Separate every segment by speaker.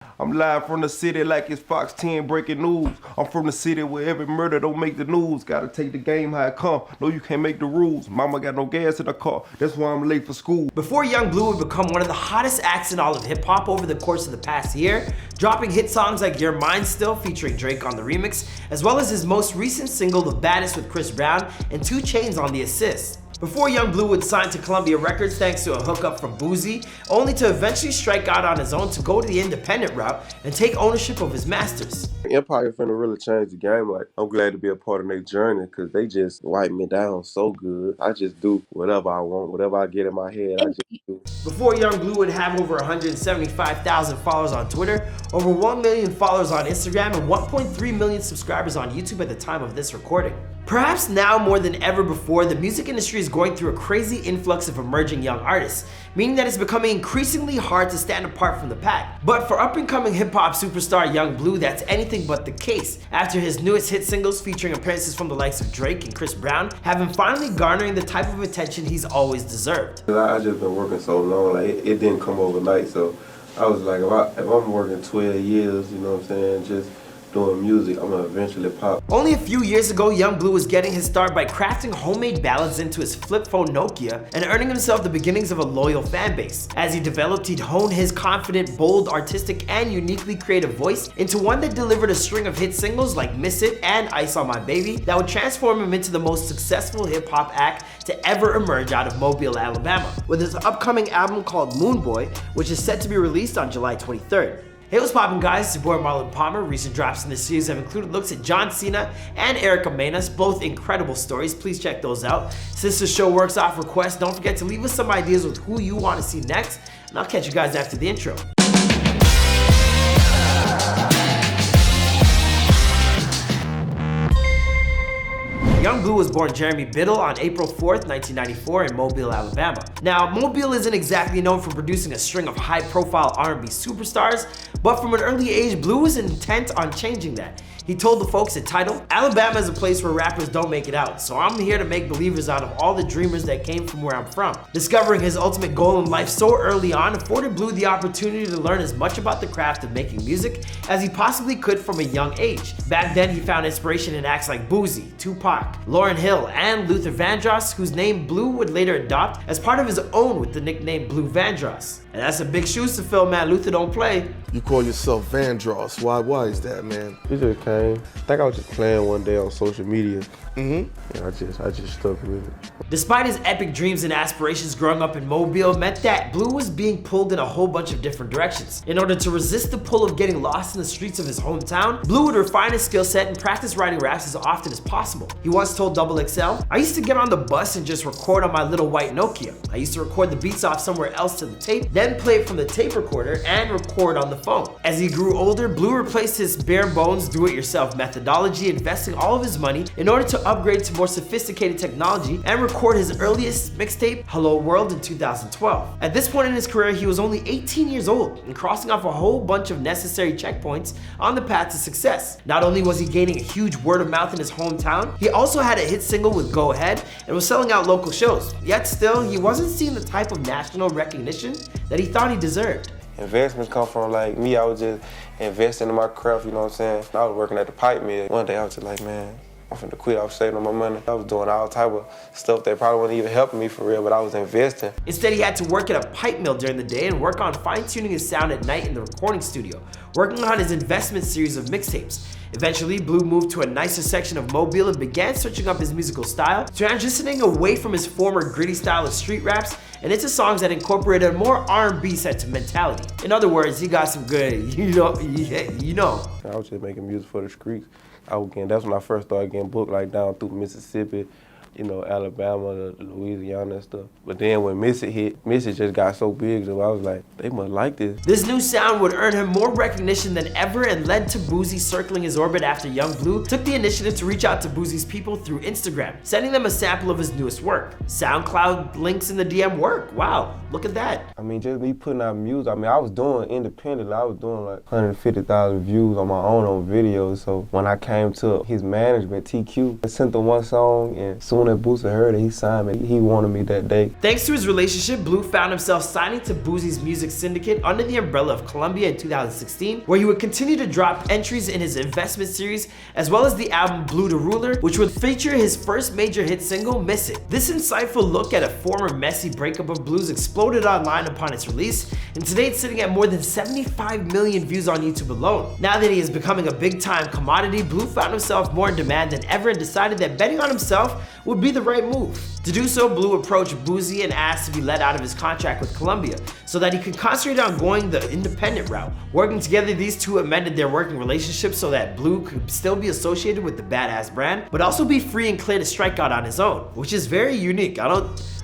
Speaker 1: I'm live from the city like it's Fox 10 breaking news. I'm from the city where every murder don't make the news. Gotta take the game how it come. No, you can't make the rules. Mama got no gas in the car. That's why I'm late for school.
Speaker 2: Before Yung Bleu would become one of the hottest acts in all of hip-hop over the course of the past year, dropping hit songs like Your Mind Still featuring Drake on the remix, as well as his most recent single The Baddest with Chris Brown and 2 Chainz on the assist. Before Yung Bleu would sign to Columbia Records thanks to a hookup from Boozy, only to eventually strike out on his own to go to the independent route and take ownership of his masters.
Speaker 1: Empire finna really change the game. Like, I'm glad to be a part of their journey because they just wipe me down so good. I just do whatever I want, whatever I get in my head, I just do.
Speaker 2: Before Yung Bleu would have over 175,000 followers on Twitter, over 1 million followers on Instagram, and 1.3 million subscribers on YouTube at the time of this recording. Perhaps now more than ever before, the music industry is going through a crazy influx of emerging young artists, meaning that it's becoming increasingly hard to stand apart from the pack. But for up-and-coming hip-hop superstar Yung Bleu, that's anything but the case, after his newest hit singles featuring appearances from the likes of Drake and Chris Brown have been finally garnering the type of attention he's always deserved.
Speaker 1: I just been working so long, like it didn't come overnight, so I was like, if I'm working 12 years, you know what I'm saying, just doing music, I'm gonna eventually pop.
Speaker 2: Only a few years ago, Yung Bleu was getting his start by crafting homemade ballads into his flip phone Nokia and earning himself the beginnings of a loyal fan base. As he developed, he'd hone his confident, bold, artistic, and uniquely creative voice into one that delivered a string of hit singles like Miss It and Ice on My Baby that would transform him into the most successful hip-hop act to ever emerge out of Mobile, Alabama, with his upcoming album called Moon Boy, which is set to be released on July 23rd. Hey, what's poppin', guys? It's your boy Marlon Palmer. Recent drops in this series have included looks at John Cena and Erica Menas, both incredible stories. Please check those out. Since the show works off requests, don't forget to leave us some ideas with who you want to see next, and I'll catch you guys after the intro. Yung Bleu was born Jeremy Biddle on April 4th, 1994 in Mobile, Alabama. Now, Mobile isn't exactly known for producing a string of high-profile R&B superstars, but from an early age, Bleu was intent on changing that. He told the folks at Tidal, "Alabama is a place where rappers don't make it out, so I'm here to make believers out of all the dreamers that came from where I'm from." Discovering his ultimate goal in life so early on afforded Bleu the opportunity to learn as much about the craft of making music as he possibly could from a young age. Back then, he found inspiration in acts like Boozy, Tupac, Lauryn Hill, and Luther Vandross, whose name Bleu would later adopt as part of his own with the nickname Bleu Vandross. And that's a big shoes to fill, man. Luther don't play.
Speaker 3: You call yourself Vandross. Why is that, man?
Speaker 1: It just came. I think I was just playing one day on social media.
Speaker 3: Mm-hmm.
Speaker 1: And I just stuck with it.
Speaker 2: Despite his epic dreams and aspirations growing up in Mobile meant that Bleu was being pulled in a whole bunch of different directions. In order to resist the pull of getting lost in the streets of his hometown, Bleu would refine his skill set and practice writing raps as often as possible. He once told XXL, "I used to get on the bus and just record on my little white Nokia. I used to record the beats off somewhere else to the tape, then play it from the tape recorder and record on the phone." As he grew older, Bleu replaced his bare bones do-it-yourself methodology, investing all of his money in order to upgrade to more sophisticated technology and record his earliest mixtape, Hello World, in 2012. At this point in his career, he was only 18 years old and crossing off a whole bunch of necessary checkpoints on the path to success. Not only was he gaining a huge word of mouth in his hometown, he also had a hit single with Go Ahead and was selling out local shows. Yet still, he wasn't seeing the type of national recognition that he thought he deserved.
Speaker 1: Investments come from like me, I was just investing in my craft, you know what I'm saying? I was working at the pipe mill. One day I was just like, man, I'm finna quit. I was saving all my money. I was doing all type of stuff that probably wasn't even helping me for real, but I was investing.
Speaker 2: Instead, he had to work at a pipe mill during the day and work on fine-tuning his sound at night in the recording studio, working on his investment series of mixtapes. Eventually, Bleu moved to a nicer section of Mobile and began switching up his musical style, transitioning away from his former gritty style of street raps and into songs that incorporated a more R&B sentimentality. In other words, he got some good, you know.
Speaker 1: I was just making music for the streets. That's when I first started getting booked like down through Mississippi, you know, Alabama, Louisiana and stuff. But then when Missy hit, Missy just got so big, so I was like, they must like this.
Speaker 2: This new sound would earn him more recognition than ever and led to Boozy circling his orbit after Yung Bleu took the initiative to reach out to Boozy's people through Instagram, sending them a sample of his newest work. SoundCloud links in the DM work. Wow, look at that.
Speaker 1: I mean, just me putting out music. I mean, I was doing independently. I was doing like 150,000 views on my own on videos. So when I came to his management, TQ, I sent them one song, and as soon soon as Boosie heard it, he signed me. He wanted me that day.
Speaker 2: Thanks to his relationship, Bleu found himself signing to Boosie's music syndicate under the umbrella of Columbia in 2016, where he would continue to drop entries in his investment series, as well as the album Bleu the Ruler, which would feature his first major hit single, Miss It. This insightful look at a former messy breakup of Bleu's exploded online upon its release, and today it's sitting at more than 75 million views on YouTube alone. Now that he is becoming a big-time commodity, Bleu found himself more in demand than ever and decided that betting on himself would be the right move. To do so, Bleu approached Boosie and asked to be let out of his contract with Columbia so that he could concentrate on going the independent route. Working together, these two amended their working relationship so that Bleu could still be associated with the badass brand, but also be free and clear to strike out on his own, which is very unique.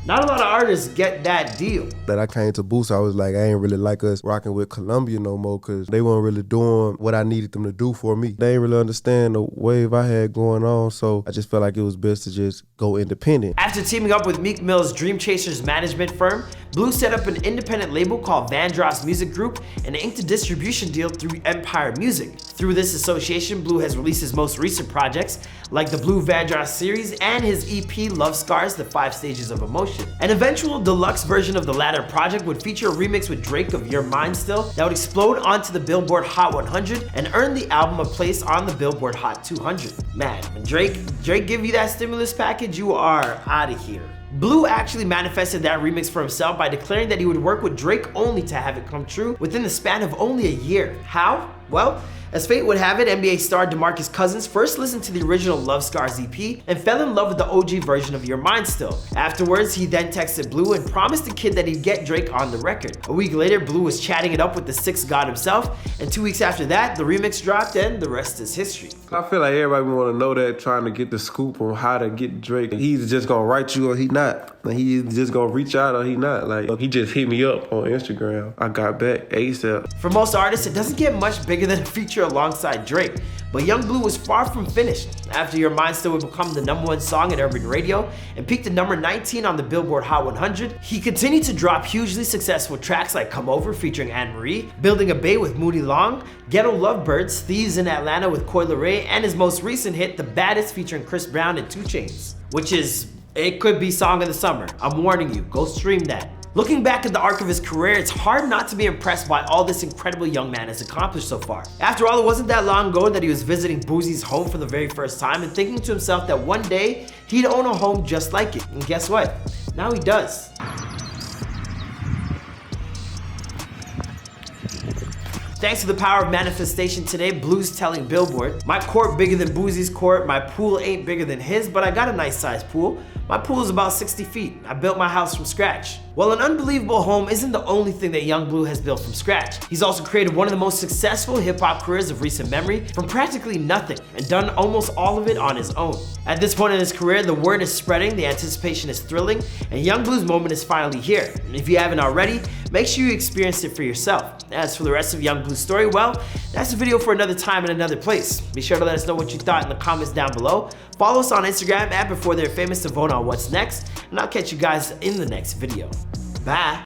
Speaker 2: Not a lot of artists get that deal.
Speaker 1: That I came to Boost, I was like, I ain't really like us rocking with Columbia no more because they weren't really doing what I needed them to do for me. They didn't really understand the wave I had going on, so I just felt like it was best to just go independent.
Speaker 2: After teaming up with Meek Mill's Dream Chasers management firm, Bleu set up an independent label called Vandross Music Group and inked a distribution deal through Empire Music. Through this association, Bleu has released his most recent projects, like the Bleu Vandross series and his EP Love Scars, The 5 Stages of Emotion. An eventual deluxe version of the latter project would feature a remix with Drake of Your Mind Still that would explode onto the Billboard Hot 100 and earn the album a place on the Billboard Hot 200. Man, when Drake give you that stimulus package, you are out of here. Bleu actually manifested that remix for himself by declaring that he would work with Drake only to have it come true within the span of only a year. How? Well, as fate would have it, NBA star DeMarcus Cousins first listened to the original Love Scars EP and fell in love with the OG version of Your Mind Still. Afterwards, he then texted Bleu and promised the kid that he'd get Drake on the record. A week later, Bleu was chatting it up with the Sixth God himself, and 2 weeks after that, the remix dropped and the rest is history.
Speaker 1: I feel like everybody want to know that, trying to get the scoop on how to get Drake. He's just gonna write you or he not. Like, he's just gonna reach out or he not. Like, he just hit me up on Instagram. I got back ASAP.
Speaker 2: For most artists, it doesn't get much bigger than a feature alongside Drake, but Yung Bleu was far from finished. After Your Mind Still would become the #1 song at urban radio and peaked at number 19 on the Billboard Hot 100, he continued to drop hugely successful tracks like Come Over featuring Anne Marie, Building a Bay with Moody Long, Ghetto Lovebirds, Thieves in Atlanta with Coi Leray, and his most recent hit, The Baddest featuring Chris Brown and 2 Chainz, which is, it could be song of the summer. I'm warning you, go stream that. Looking back at the arc of his career, it's hard not to be impressed by all this incredible young man has accomplished so far. After all, it wasn't that long ago that he was visiting Boosie's home for the very first time and thinking to himself that one day he'd own a home just like it. And guess what? Now he does. Thanks to the power of manifestation today, Bleu's telling Billboard, my court bigger than Boosie's court, my pool ain't bigger than his, but I got a nice sized pool. My pool is about 60 feet. I built my house from scratch. Well, an unbelievable home isn't the only thing that Yung Bleu has built from scratch. He's also created one of the most successful hip-hop careers of recent memory from practically nothing and done almost all of it on his own. At this point in his career, the word is spreading, the anticipation is thrilling, and Yung Bleu's moment is finally here. And if you haven't already, make sure you experience it for yourself. As for the rest of Yung Bleu's story, well, that's a video for another time and another place. Be sure to let us know what you thought in the comments down below. Follow us on Instagram @BeforeThey'reFamous to vote on what's next, and I'll catch you guys in the next video. Bye.